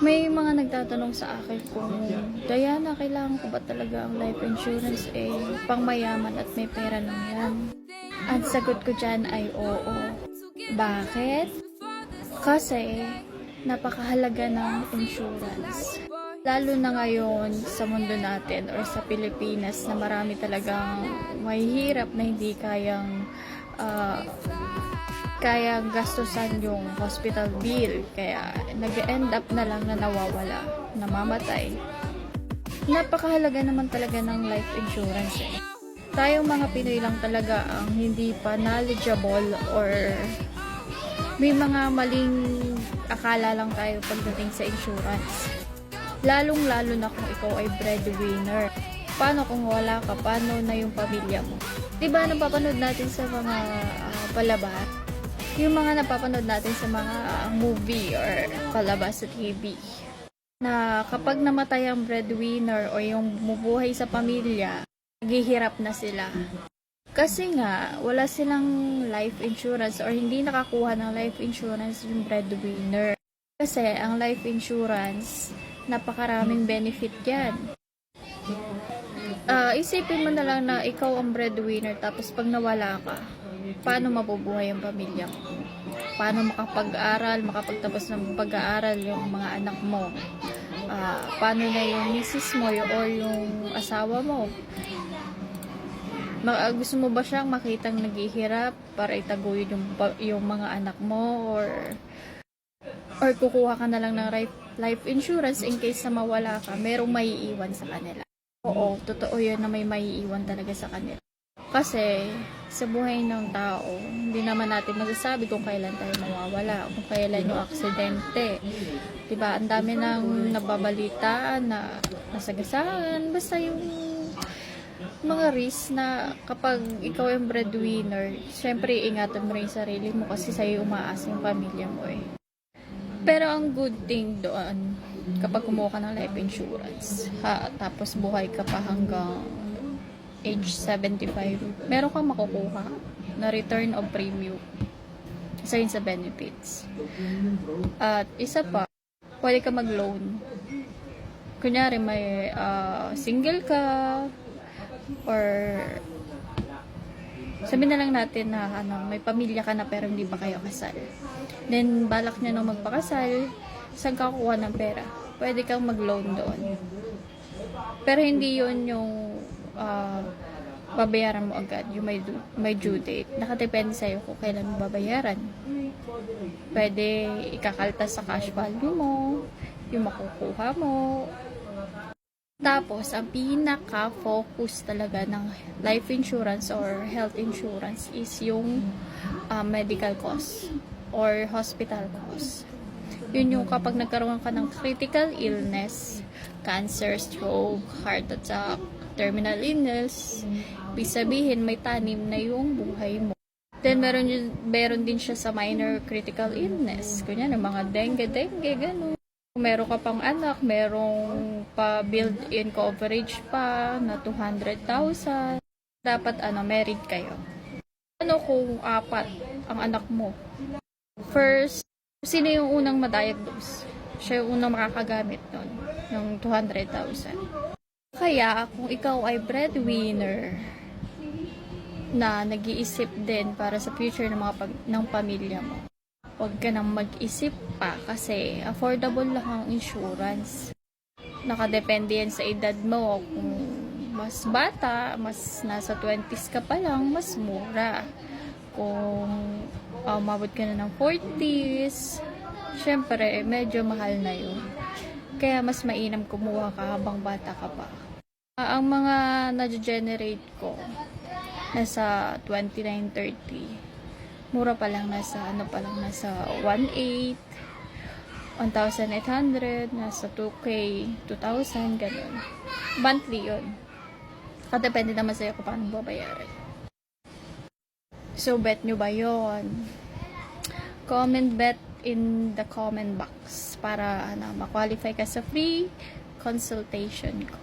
May mga nagtatanong sa akin kung, Diana, kailangan ko ba talaga ang life insurance? Pang mayaman at may pera lang yan. Ang sagot ko dyan ay oo. Bakit? Kasi, napakahalaga ng insurance. Lalo na ngayon sa mundo natin or sa Pilipinas na marami talagang mahihirap na hindi kayang gastusan yung hospital bill. Kaya nag-end up na lang na nawawala, namamatay. Napakahalaga naman talaga ng life insurance eh. Tayong mga Pinoy lang talaga ang hindi pa knowledgeable or may mga maling akala lang tayo pagdating sa insurance. Lalong-lalo na kung ikaw ay breadwinner. Paano kung wala ka? Paano na yung pamilya mo? Diba napapanood natin sa mga palabas? Yung mga napapanood natin sa mga movie or palabas sa TV. Na kapag namatay ang breadwinner o yung bumubuhay sa pamilya, naghihirap na sila. Kasi nga, wala silang life insurance or hindi nakakuha ng life insurance yung breadwinner. Kasi ang life insurance, napakaraming benefit yan. Isipin mo na lang na ikaw ang breadwinner tapos pag nawala ka, paano mabubuhay ang pamilya mo? Paano makapag-aral, makapagtapos ng pag-aaral yung mga anak mo? Paano na yung misis mo or yung asawa mo? Gusto mo ba siyang makitang naghihirap para itaguyod yung mga anak mo or kukuha ka na lang ng life insurance in case na mawala ka, merong maiiwan sa kanila. Oo, totoo yun na may maiiwan talaga sa kanila. Kasi sa buhay ng tao, hindi naman natin masasabi kung kailan tayo mawawala, kung kailan yung aksidente. Diba, ang dami nang nababalita na nasagasaan, basta yung mga risk na kapag ikaw yung breadwinner, syempre ingatan mo rin yung sarili mo kasi sa'yo umaasa yung pamilya mo eh. Pero ang good thing doon, kapag kumuha ka ng life insurance, tapos buhay ka pa hanggang age 75, meron kang makukuha na return of premium. Isa yun sa benefits. At isa pa, pwede ka mag-loan. Kunyari may single ka, or sabihin na lang natin na may pamilya ka na pero hindi pa kayo kasal. Then, balak niya nung magpakasal, saan ka kukuha ng pera? Pwede kang mag-loan doon. Pero hindi yun yung babayaran mo agad, yung may due date. Nakadepende sa'yo kung kailan mo babayaran. Pwede ikakaltas sa cash value mo, yung makukuha mo. Tapos, ang pinaka-focus talaga ng life insurance or health insurance is yung medical cost or hospital cost. Yun yung kapag nagkaroon ka ng critical illness, cancer, stroke, heart attack, terminal illness, ibig sabihin may tanim na yung buhay mo. Then, meron din siya sa minor critical illness. Kunya ng mga dengue, gano'n. Kung meron ka pang anak, merong pa built-in coverage pa na 200,000. Dapat married kayo. Ano kung 4 ang anak mo? First, sino yung unang ma-diagnose? Siya yung unang makakagamit nun, ng 200,000. Kaya, kung ikaw ay breadwinner na nag-iisip din para sa future ng pamilya mo, huwag ka nang mag-isip pa kasi affordable lang ang insurance. Nakadepende yan sa edad mo. Kung mas bata, mas nasa 20s ka pa lang, mas mura. Kung umabot ka na ng 40s, syempre, medyo mahal na yun. Kaya mas mainam kumuha ka habang bata ka pa. Ang mga na-generate ko, nasa 29-30. Mura pa lang, nasa 1,800, 1,800, nasa 2K, 2,000, ganun. Monthly yun. Depende naman sa'yo kung paano babayaran. So, bet nyo ba yun? Comment bet in the comment box para ma-qualify ka sa free consultation ko.